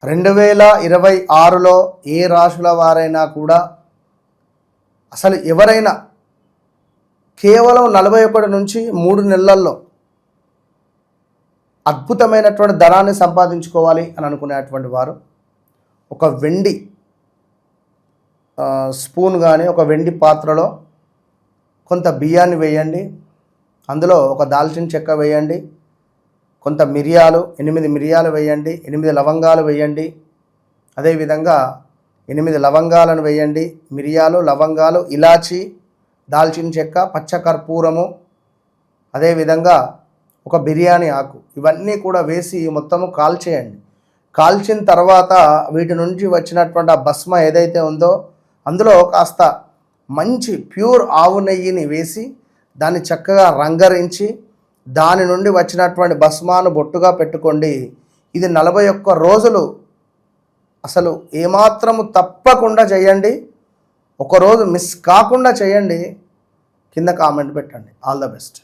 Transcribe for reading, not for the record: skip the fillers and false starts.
2026లో ఏ రాశుల వారైనా కూడా అసలు ఎవరైనా కేవలం 41 నుంచి 3 నెలల్లో అద్భుతమైనటువంటి ధనాన్ని సంపాదించుకోవాలి అని అనుకునేటువంటి వారు ఒక వెండి స్పూన్ కానీ ఒక వెండి పాత్రలో కొంత బియ్యాన్ని వేయండి, అందులో ఒక దాల్చిన చెక్క వేయండి, కొంత మిరియాలు 8 మిరియాలు వేయండి, 8 లవంగాలు వేయండి, అదేవిధంగా 8 లవంగాలను వేయండి, మిరియాలు, లవంగాలు, ఇలాచి, దాల్చిన చెక్క, పచ్చకర్పూరము, అదేవిధంగా ఒక బిర్యానీ ఆకు, ఇవన్నీ కూడా వేసి మొత్తము కాల్చేయండి. కాల్చిన తర్వాత వీటి నుంచి వచ్చినటువంటి ఆ భస్మ ఏదైతే ఉందో అందులో కాస్త మంచి ప్యూర్ ఆవు నెయ్యిని వేసి దాన్ని చక్కగా రంగరించి దాని నుండి వచ్చినటువంటి భస్మాను బొట్టుగా పెట్టుకోండి. ఇది 41 రోజులు అసలు ఏమాత్రము తప్పకుండా చేయండి. ఒకరోజు మిస్ కాకుండా చేయండి. కింద కామెంట్ పెట్టండి. All the best.